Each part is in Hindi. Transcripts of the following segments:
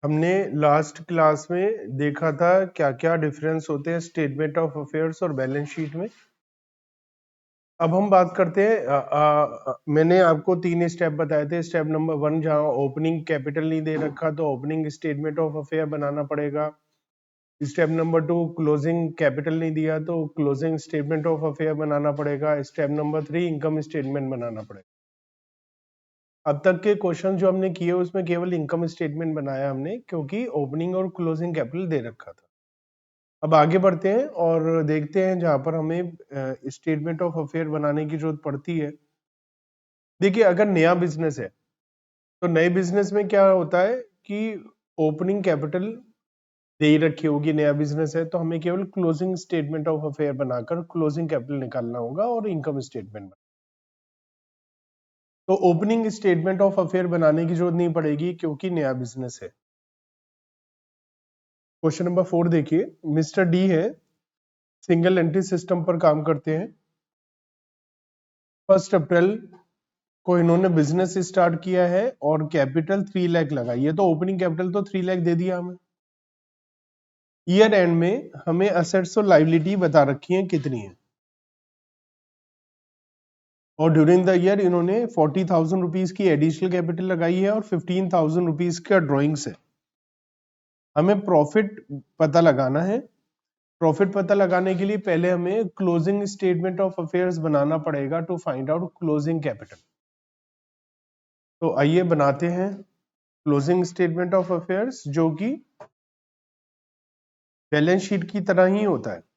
हमने लास्ट क्लास में देखा था क्या क्या डिफरेंस होते हैं स्टेटमेंट ऑफ अफेयर्स और बैलेंस शीट में। अब हम बात करते हैं मैंने आपको 3 स्टेप बताए थे। स्टेप नंबर 1 जहां ओपनिंग कैपिटल नहीं दे रखा तो ओपनिंग स्टेटमेंट ऑफ अफेयर बनाना पड़ेगा। स्टेप नंबर 2 क्लोजिंग कैपिटल नहीं दिया तो क्लोजिंग स्टेटमेंट ऑफ अफेयर बनाना पड़ेगा। स्टेप नंबर 3 इनकम स्टेटमेंट बनाना पड़ेगा। अब तक के क्वेश्चन जो हमने किए उसमें केवल इनकम स्टेटमेंट बनाया हमने, क्योंकि ओपनिंग और क्लोजिंग कैपिटल दे रखा था। अब आगे बढ़ते हैं और देखते हैं जहां पर हमें स्टेटमेंट ऑफ अफेयर बनाने की जरूरत पड़ती है। देखिए, अगर नया बिजनेस है तो नए बिजनेस में क्या होता है कि ओपनिंग कैपिटल दे ही रखी होगी। नया बिजनेस है तो हमें केवल क्लोजिंग स्टेटमेंट ऑफ अफेयर बनाकर क्लोजिंग कैपिटल निकालना होगा और इनकम स्टेटमेंट। तो ओपनिंग स्टेटमेंट ऑफ अफेयर बनाने की जरूरत नहीं पड़ेगी क्योंकि नया बिजनेस है। क्वेश्चन नंबर 4 देखिए, मिस्टर डी है, सिंगल एंट्री सिस्टम पर काम करते हैं। 1 अप्रैल को इन्होंने बिजनेस स्टार्ट किया है और कैपिटल 3 लाख लगाई है। तो ओपनिंग कैपिटल तो 3 लाख दे दिया हमें। ईयर एंड में हमें असेट्स और लाइबिलिटी बता रखी है कितनी है, और ड्यूरिंग द ईयर इन्होंने 40,000 रुपीज की एडिशनल कैपिटल लगाई है और 15,000 रुपीज का ड्रॉइंग्स है। हमें प्रॉफिट पता लगाना है। प्रॉफिट पता लगाने के लिए पहले हमें क्लोजिंग स्टेटमेंट ऑफ अफेयर्स बनाना पड़ेगा to find out closing capital. तो आइए बनाते हैं क्लोजिंग स्टेटमेंट ऑफ अफेयर्स, जो कि बैलेंस शीट की तरह ही होता है।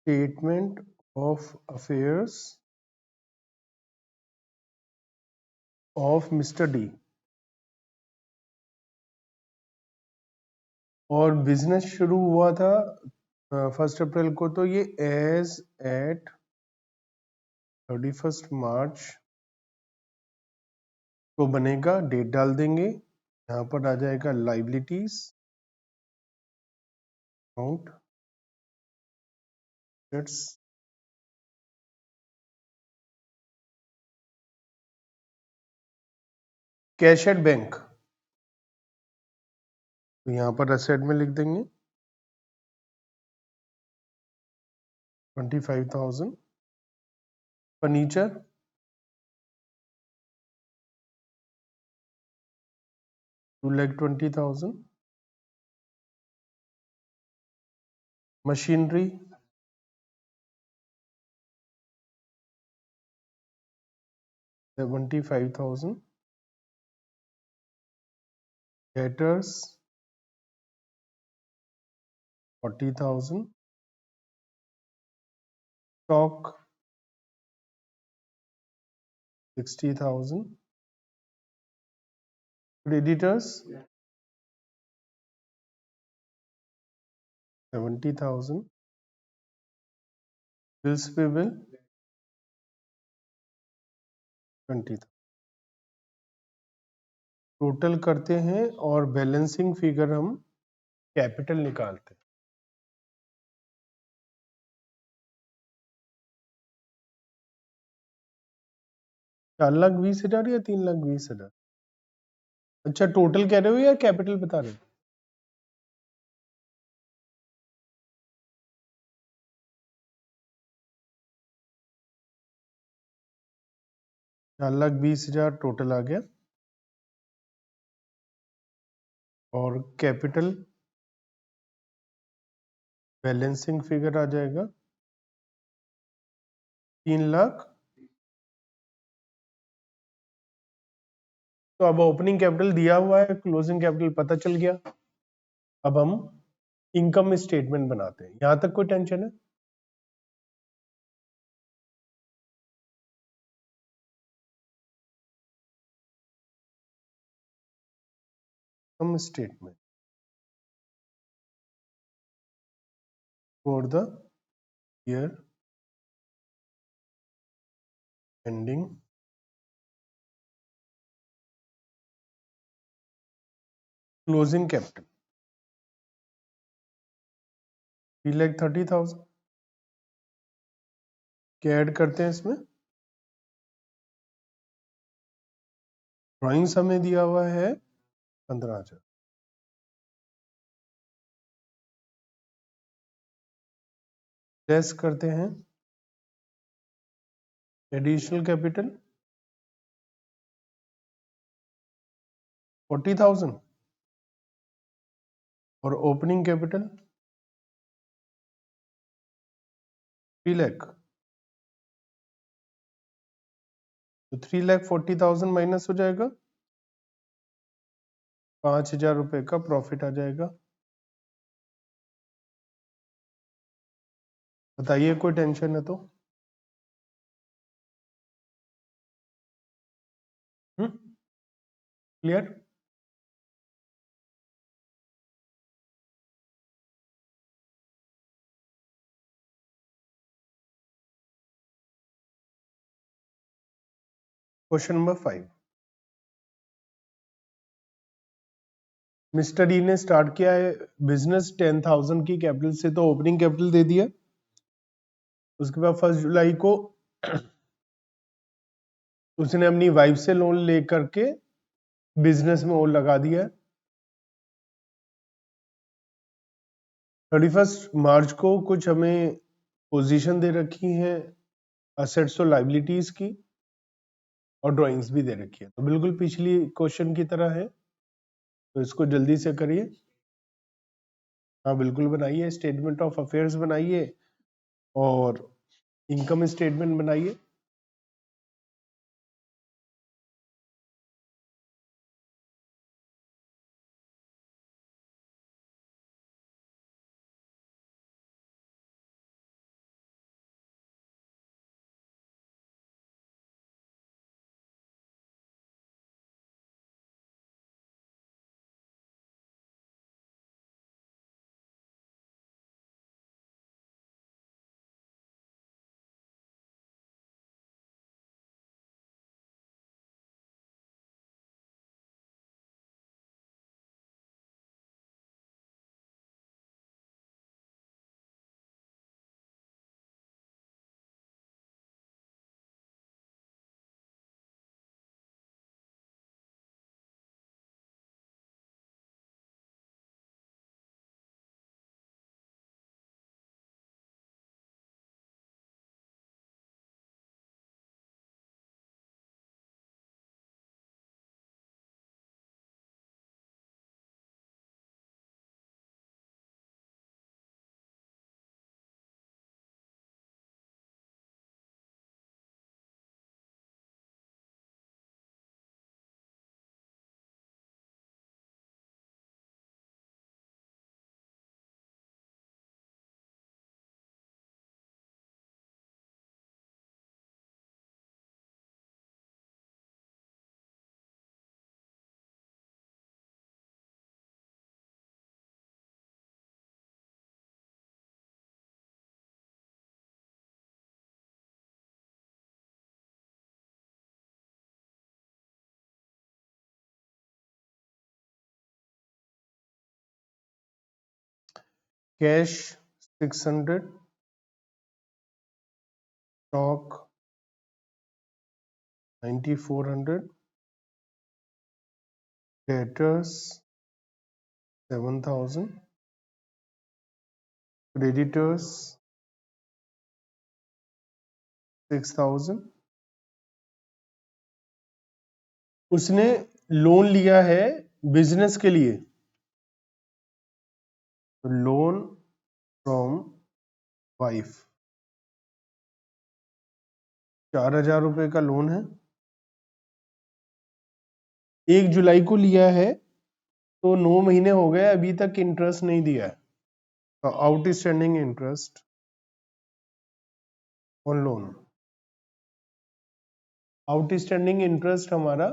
Statement of affairs of mister D, और बिजनेस शुरू हुआ था 1 अप्रैल को, तो ये एज एट 31 मार्च को बनेगा। डेट डाल देंगे, यहाँ पर आ जाएगा liabilities account cash at bank, तो यहाँ पर असेट में लिख देंगे 25,000। Furniture 2,20,000। Machinery 75,000। Debtors 40,000। Stock 60,000। Creditors 70,000। Bills payable 20,000। Total करते हैं और बैलेंसिंग फिगर हम कैपिटल निकालते हैं। 4,20,000 या 3,20,000? अच्छा, टोटल कह रहे हो या कैपिटल बता रहे हो? 4,20,000 टोटल आ गया, और कैपिटल बैलेंसिंग फिगर आ जाएगा 3 लाख। तो अब ओपनिंग कैपिटल दिया हुआ है, क्लोजिंग कैपिटल पता चल गया। अब हम इनकम स्टेटमेंट बनाते हैं। यहां तक कोई टेंशन है? Income statement for the year ending closing capital 3,30,000 क्या ऐड करते हैं इसमें? ड्राइंग्स हमें दिया हुआ है 15,000। लेस करते हैं एडिशनल कैपिटल 40,000 और ओपनिंग कैपिटल 3 लाख। तो 3,40,000 माइनस हो जाएगा, 5,000 रुपए का प्रॉफिट आ जाएगा। बताइए कोई टेंशन है तो? क्लियर? Question number 5। मिस्टर ई ने स्टार्ट किया है बिजनेस 10,000 की कैपिटल से, तो ओपनिंग कैपिटल दे दिया। उसके बाद 1 जुलाई को उसने अपनी वाइफ से लोन लेकर के बिजनेस में और लगा दिया। 31 मार्च को कुछ हमें पोजीशन दे रखी है असेट्स और लाइबिलिटीज की, और ड्राइंग्स भी दे रखी है। तो बिल्कुल पिछली क्वेश्चन की तरह है, तो इसको जल्दी से करिए। हाँ बिल्कुल बनाइए, स्टेटमेंट ऑफ अफेयर्स बनाइए और इनकम स्टेटमेंट बनाइए। Cash 600, stock 9,400, debtors 7,000, creditors 6,000। उसने लोन लिया है बिजनेस के लिए, तो लोन फ्रॉम वाइफ 4,000 रुपए का लोन है। 1 जुलाई को लिया है, तो 9 महीने हो गए, अभी तक इंटरेस्ट नहीं दिया है। तो outstanding interest on loan, outstanding interest हमारा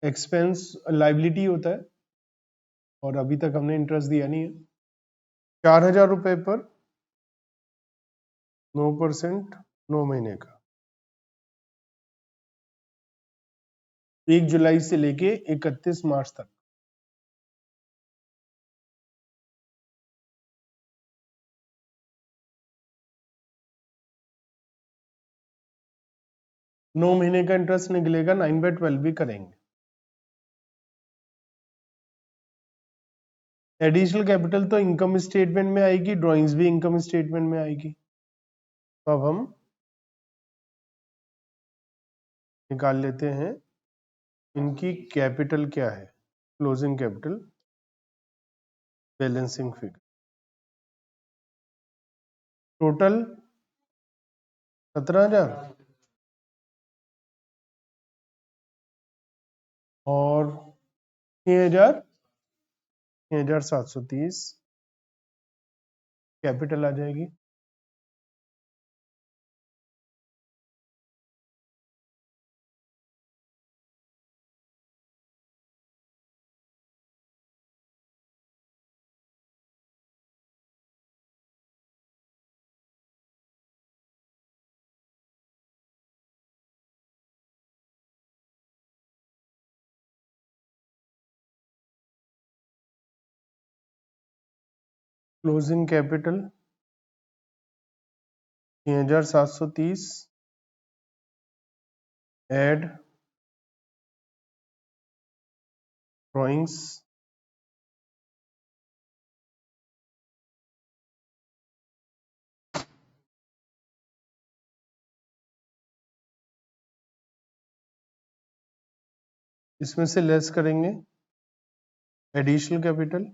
एक्सपेंस लाइबिलिटी होता है और अभी तक हमने इंटरेस्ट दिया नहीं है। 4,000 रुपए पर 9%, 9 महीने का, 1 जुलाई से लेके 31 मार्च तक। नौ महीने का इंटरेस्ट निकलेगा, 9/12 भी करेंगे। एडिशनल कैपिटल तो इनकम स्टेटमेंट में आएगी, ड्राइंग्स भी इनकम स्टेटमेंट में आएगी। तो अब हम निकाल लेते हैं इनकी कैपिटल क्या है, closing capital, balancing figure. Total 17,000 और 6,730 कैपिटल आ जाएगी। क्लोजिंग कैपिटल 6,730 एड ड्राइंग्स इसमें से लेस करेंगे एडिशनल कैपिटल।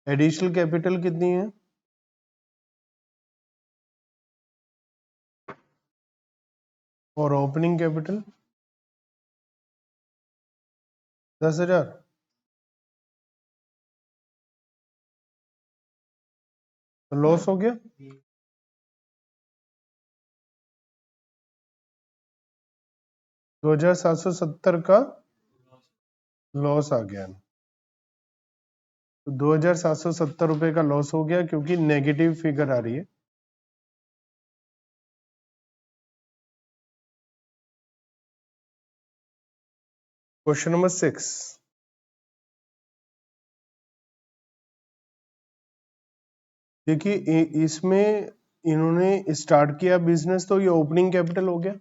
एडिशनल कैपिटल कितनी है? और ओपनिंग कैपिटल 10,000। तो लॉस हो गया। 2,770 का लॉस आ गया। तो 2,770 रुपए का लॉस हो गया क्योंकि नेगेटिव फिगर आ रही है। क्वेश्चन नंबर 6, देखिए इसमें इन्होंने स्टार्ट किया बिजनेस, तो ये ओपनिंग कैपिटल हो गया।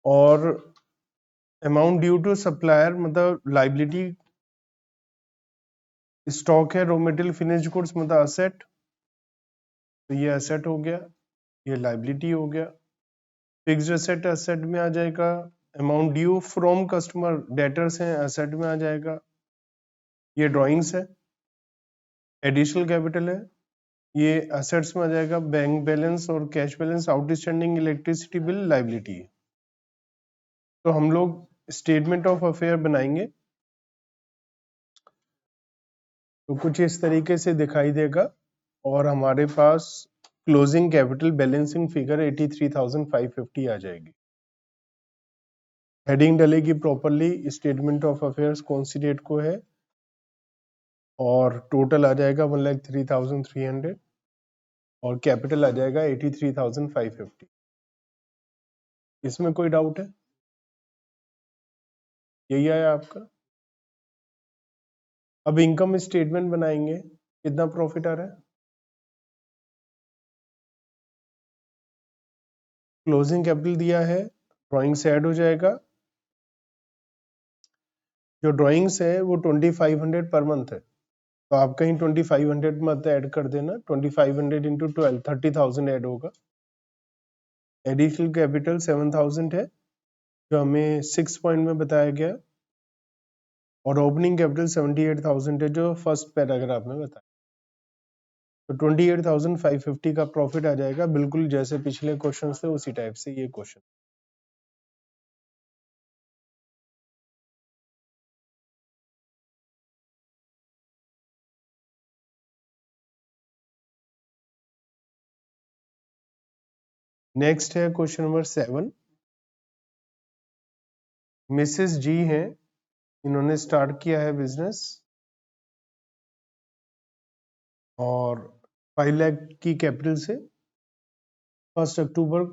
और अमाउंट ड्यू टू सप्लायर मतलब लाइबिलिटी, स्टॉक है, रॉ मटेरियल, फिनिश्ड गुड्स मतलब असेट, तो ये असेट हो गया, ये लाइबिलिटी हो गया। फिक्स्ड एसेट एसेट में आ जाएगा। Amount due from customer debtors हैं, एसेट में आ जाएगा। ये ड्राइंग्स है, एडिशनल कैपिटल है, ये एसेट्स में आ जाएगा। बैंक बैलेंस और cash balance, outstanding electricity bill liability है। तो हम लोग स्टेटमेंट ऑफ अफेयर बनाएंगे तो कुछ इस तरीके से दिखाई देगा और हमारे पास क्लोजिंग कैपिटल बैलेंसिंग फिगर 83,550 आ जाएगी। हेडिंग डलेगी प्रॉपरली, स्टेटमेंट ऑफ अफेयर्स कौन सी डेट को है, और टोटल आ जाएगा 1,03,300 और कैपिटल आ जाएगा 83,550। इसमें कोई डाउट है? यही आया आपका। अब इनकम स्टेटमेंट बनाएंगे, कितना प्रॉफिट आ रहा है। क्लोजिंग कैपिटल दिया है, ड्राइंग से ऐड हो जाएगा। जो ड्राइंग्स है वो 2,500 पर मंथ है, तो आप कहीं 2,500 मत ऐड कर देना। 2,500 इंटू 12, 30,000 ऐड होगा। एडिशनल कैपिटल 7,000 है जो हमें 6 पॉइंट में बताया गया, और ओपनिंग कैपिटल 78,000 है जो फर्स्ट पैराग्राफ में बताया। तो 28,550 का प्रॉफिट आ जाएगा, बिल्कुल जैसे पिछले क्वेश्चन थे उसी टाइप से ये क्वेश्चन। नेक्स्ट है क्वेश्चन नंबर 7। मिसेस जी हैं, इन्होंने स्टार्ट किया है बिजनेस और 5 लाख की कैपिटल से 1 अक्टूबर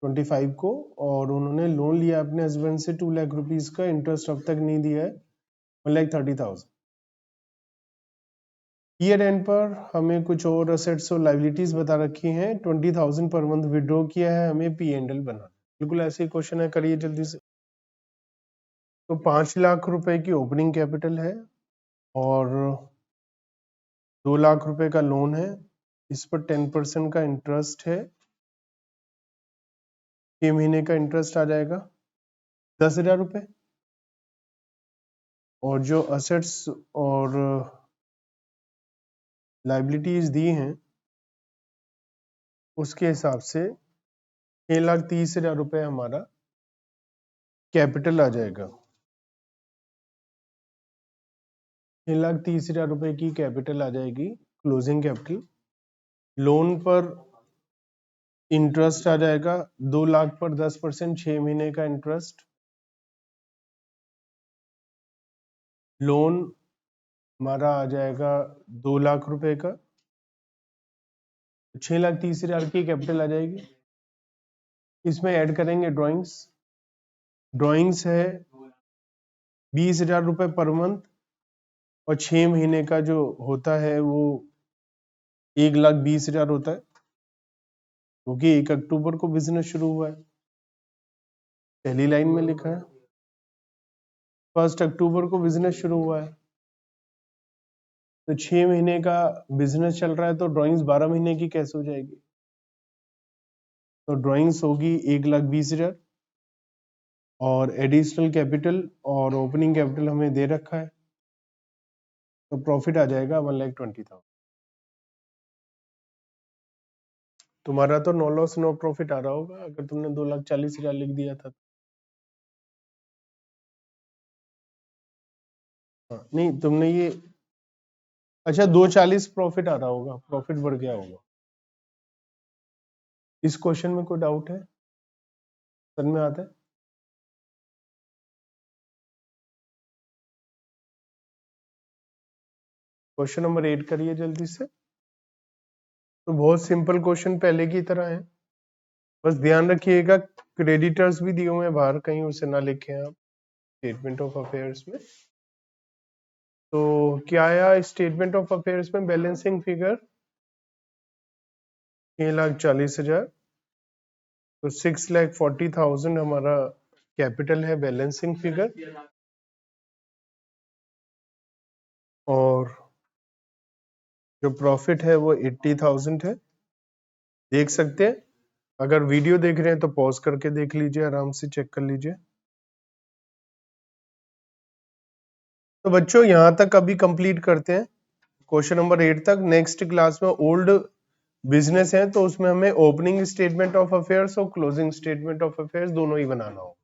25 को, और उन्होंने लोन लिया अपने हस्बैंड से 2 लाख रुपीस का, इंटरेस्ट अब तक नहीं दिया है, 1,30,000। ईयर एंड पर हमें कुछ और असेट्स और लाइबिलिटीज बता रखी हैं, 20,000 पर मंथ विड्रॉ किया है, हमें P&L बनाना। बिल्कुल ऐसे ही क्वेश्चन है, करिए जल्दी से। तो 5 लाख रुपए की ओपनिंग कैपिटल है और 2 लाख रुपए का लोन है, इस पर 10% का इंटरेस्ट है, 6 महीने का इंटरेस्ट आ जाएगा 10,000 रुपए। और जो असेट्स और लाइबिलिटीज दी हैं उसके हिसाब से 6,30,000 रुपए हमारा कैपिटल आ जाएगा। 6,30,000 रुपए की कैपिटल आ जाएगी, क्लोजिंग कैपिटल। लोन पर इंटरेस्ट आ जाएगा 2 लाख पर 10%, 6 महीने का इंटरेस्ट। लोन हमारा आ जाएगा 2 लाख रुपए का, 6,30,000 की कैपिटल आ जाएगी। इसमें ऐड करेंगे ड्राइंग्स। ड्राइंग्स है 20,000 रुपए पर मंथ, और 6 महीने का जो होता है वो 1,20,000 होता है, क्योंकि 1 अक्टूबर को बिजनेस शुरू हुआ है। पहली लाइन में लिखा है 1 अक्टूबर को बिजनेस शुरू हुआ है, तो 6 महीने का बिजनेस चल रहा है, तो ड्राइंग्स 12 महीने की कैसे हो जाएगी? तो ड्राइंग्स होगी 1,20,000, और एडिशनल कैपिटल और ओपनिंग कैपिटल हमें दे रखा है, तो प्रॉफिट आ जाएगा 1,20,000। तुम्हारा तो नो लॉस नो प्रॉफिट आ रहा होगा अगर तुमने 2,40,000 लिख दिया था। हाँ, नहीं तुमने ये, अच्छा 2,40 प्रॉफिट आ रहा होगा, प्रॉफिट बढ़ गया होगा। इस क्वेश्चन में कोई डाउट है? समझ में आता है? क्वेश्चन नंबर 8 करिए जल्दी से। तो बहुत सिंपल क्वेश्चन पहले की तरह है, बस ध्यान रखिएगा क्रेडिटर्स भी दिए हुए हैं बाहर, कहीं उसे ना लिखें आप स्टेटमेंट ऑफ अफेयर्स में। तो क्या आया स्टेटमेंट ऑफ अफेयर्स में? बैलेंसिंग फिगर 6,40,000, तो 6,40,000 हमारा कैपिटल है, बैलेंसिंग फिगर। और जो प्रॉफिट है वो 80,000 है। देख सकते हैं, अगर वीडियो देख रहे हैं तो पॉज करके देख लीजिए, आराम से चेक कर लीजिए। तो बच्चों यहां तक अभी कंप्लीट करते हैं, क्वेश्चन नंबर 8 तक। नेक्स्ट क्लास में ओल्ड बिजनेस है, तो उसमें हमें ओपनिंग स्टेटमेंट ऑफ अफेयर्स और क्लोजिंग स्टेटमेंट ऑफ अफेयर्स दोनों ही बनाना होगा।